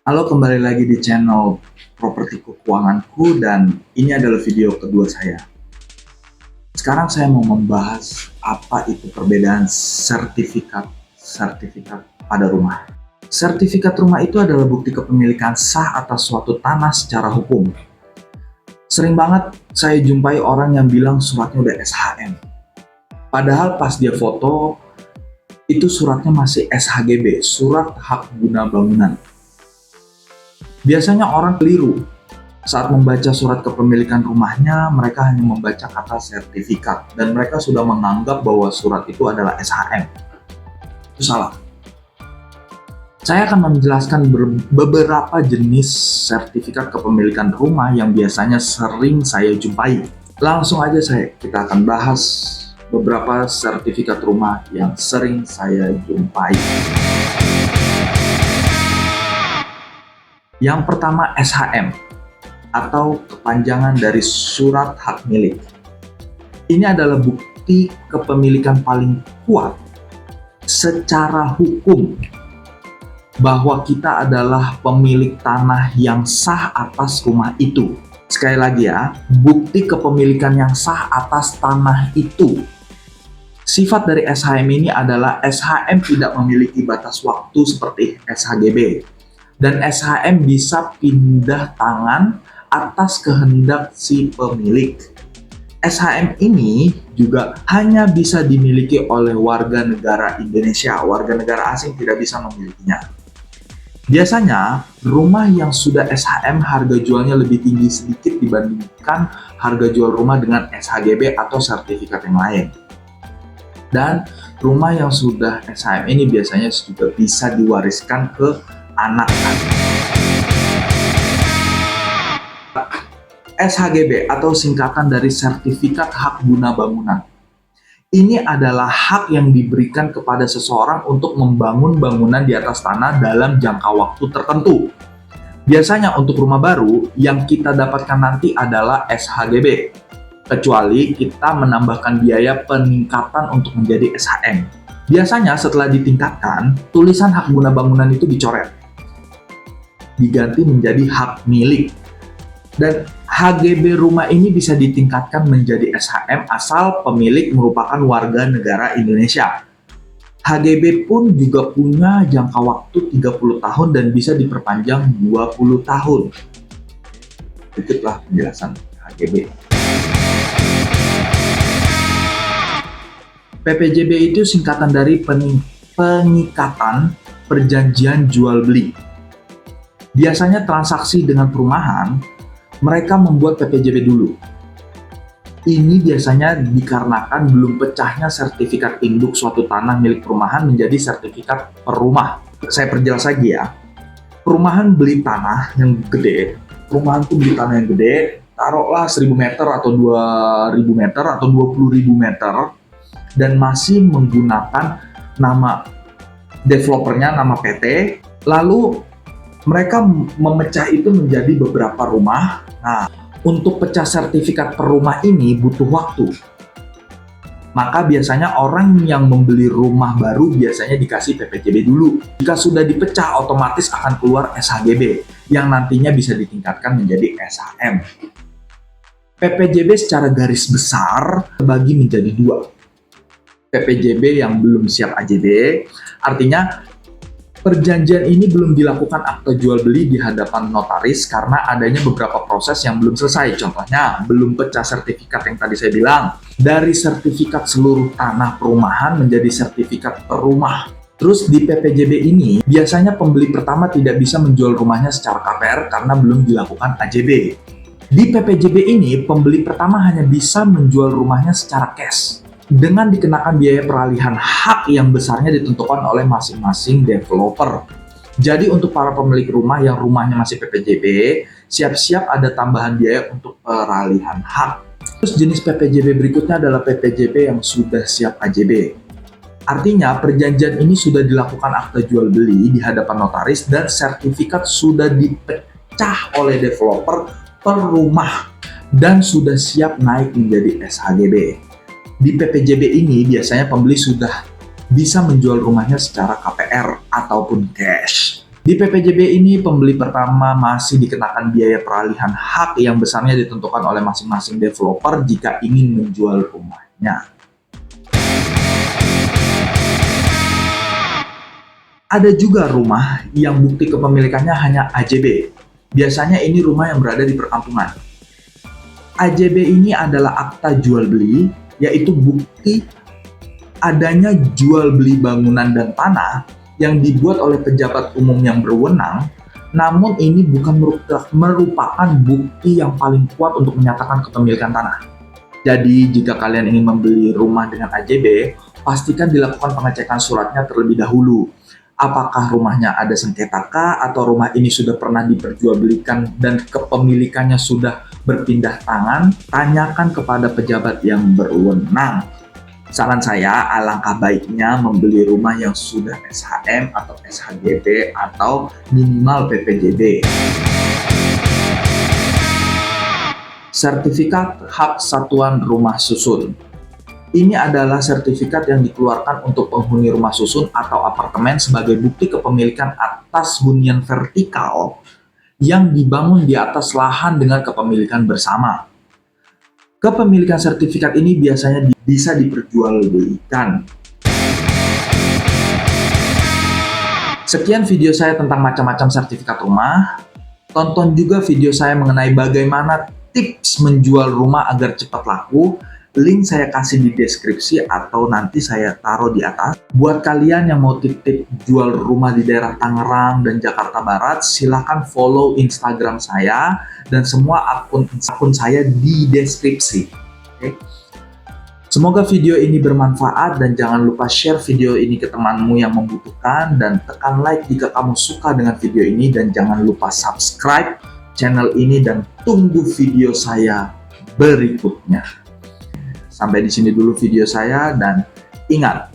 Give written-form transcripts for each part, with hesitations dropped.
Halo, kembali lagi di channel Properti Keuanganku dan ini adalah video kedua saya. Sekarang saya mau membahas apa itu perbedaan sertifikat pada rumah. Sertifikat rumah itu adalah bukti kepemilikan sah atas suatu tanah secara hukum. Sering banget saya jumpai orang yang bilang suratnya udah SHM. Padahal pas dia foto, itu suratnya masih SHGB, Surat Hak Guna Bangunan. Biasanya orang keliru. Saat membaca surat kepemilikan rumahnya, mereka hanya membaca kata sertifikat dan mereka sudah menganggap bahwa surat itu adalah SHM. Itu salah. Saya akan menjelaskan beberapa jenis sertifikat kepemilikan rumah yang biasanya sering saya jumpai. Langsung aja kita akan bahas beberapa sertifikat rumah yang sering saya jumpai. Yang pertama, SHM atau kepanjangan dari Surat Hak Milik. Ini adalah bukti kepemilikan paling kuat secara hukum bahwa kita adalah pemilik tanah yang sah atas rumah itu. Sekali lagi ya, bukti kepemilikan yang sah atas tanah itu. Sifat dari SHM ini adalah SHM tidak memiliki batas waktu seperti SHGB. Dan SHM bisa pindah tangan atas kehendak si pemilik. SHM ini juga hanya bisa dimiliki oleh warga negara Indonesia. Warga negara asing tidak bisa memilikinya. Biasanya, rumah yang sudah SHM harga jualnya lebih tinggi sedikit dibandingkan harga jual rumah dengan SHGB atau sertifikat yang lain. Dan rumah yang sudah SHM ini biasanya juga bisa diwariskan ke anak-anak. SHGB atau singkatan dari Sertifikat Hak Guna Bangunan. Ini adalah hak yang diberikan kepada seseorang untuk membangun bangunan di atas tanah dalam jangka waktu tertentu. Biasanya untuk rumah baru yang kita dapatkan nanti adalah SHGB, kecuali kita menambahkan biaya peningkatan untuk menjadi SHM. Biasanya setelah ditingkatkan, tulisan hak guna bangunan itu dicoret, diganti menjadi hak milik. Dan HGB rumah ini bisa ditingkatkan menjadi SHM asal pemilik merupakan warga negara Indonesia. HGB pun juga punya jangka waktu 30 tahun dan bisa diperpanjang 20 tahun. Berikutlah penjelasan HGB. PPJB itu singkatan dari pengikatan perjanjian jual beli. Biasanya transaksi dengan perumahan, mereka membuat PPJB dulu. Ini biasanya dikarenakan belum pecahnya sertifikat induk suatu tanah milik perumahan menjadi sertifikat per rumah. Saya perjelas lagi ya. Perumahan beli tanah yang gede, perumahan tuh beli tanah yang gede, taruhlah 1000 meter atau 2000 meter atau 20.000 meter, dan masih menggunakan nama developernya, nama PT, lalu mereka memecah itu menjadi beberapa rumah. Nah, untuk pecah sertifikat per rumah ini butuh waktu. Maka biasanya orang yang membeli rumah baru biasanya dikasih PPJB dulu. Jika sudah dipecah, otomatis akan keluar SHGB yang nantinya bisa ditingkatkan menjadi SHM. PPJB secara garis besar terbagi menjadi dua. PPJB yang belum siap AJB, artinya perjanjian ini belum dilakukan akte jual beli di hadapan notaris karena adanya beberapa proses yang belum selesai. Contohnya, belum pecah sertifikat yang tadi saya bilang. Dari sertifikat seluruh tanah perumahan menjadi sertifikat per rumah. Terus di PPJB ini, biasanya pembeli pertama tidak bisa menjual rumahnya secara KPR karena belum dilakukan AJB. Di PPJB ini, pembeli pertama hanya bisa menjual rumahnya secara cash, dengan dikenakan biaya peralihan hak yang besarnya ditentukan oleh masing-masing developer. Jadi untuk para pemilik rumah yang rumahnya masih PPJB, siap-siap ada tambahan biaya untuk peralihan hak. Terus jenis PPJB berikutnya adalah PPJB yang sudah siap AJB. Artinya perjanjian ini sudah dilakukan akte jual beli di hadapan notaris dan sertifikat sudah dipecah oleh developer per rumah dan sudah siap naik menjadi SHGB. Di PPJB ini biasanya pembeli sudah bisa menjual rumahnya secara KPR ataupun cash. Di PPJB ini, pembeli pertama masih dikenakan biaya peralihan hak yang besarnya ditentukan oleh masing-masing developer jika ingin menjual rumahnya. Ada juga rumah yang bukti kepemilikannya hanya AJB. Biasanya ini rumah yang berada di perkampungan. AJB ini adalah akta jual beli, yaitu bukti adanya jual beli bangunan dan tanah yang dibuat oleh pejabat umum yang berwenang, namun ini bukan merupakan bukti yang paling kuat untuk menyatakan kepemilikan tanah. Jadi, jika kalian ingin membeli rumah dengan AJB, pastikan dilakukan pengecekan suratnya terlebih dahulu. Apakah rumahnya ada sengketa kah, atau rumah ini sudah pernah diperjualbelikan dan kepemilikannya sudah berpindah tangan? Tanyakan kepada pejabat yang berwenang. Saran saya, alangkah baiknya membeli rumah yang sudah SHM atau SHGP atau minimal PPJB. Sertifikat Hak Satuan Rumah Susun. Ini adalah sertifikat yang dikeluarkan untuk penghuni rumah susun atau apartemen sebagai bukti kepemilikan atas hunian vertikal yang dibangun di atas lahan dengan kepemilikan bersama. Kepemilikan sertifikat ini biasanya bisa diperjualbelikan. Sekian video saya tentang macam-macam sertifikat rumah. Tonton juga video saya mengenai bagaimana tips menjual rumah agar cepat laku. Link saya kasih di deskripsi atau nanti saya taruh di atas. Buat kalian yang mau tip-tip jual rumah di daerah Tangerang dan Jakarta Barat, silahkan follow Instagram saya dan semua akun saya di deskripsi. Oke? Semoga video ini bermanfaat dan jangan lupa share video ini ke temanmu yang membutuhkan dan tekan like jika kamu suka dengan video ini dan jangan lupa subscribe channel ini dan tunggu video saya berikutnya. Sampai di sini dulu video saya dan ingat,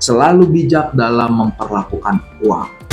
selalu bijak dalam memperlakukan uang.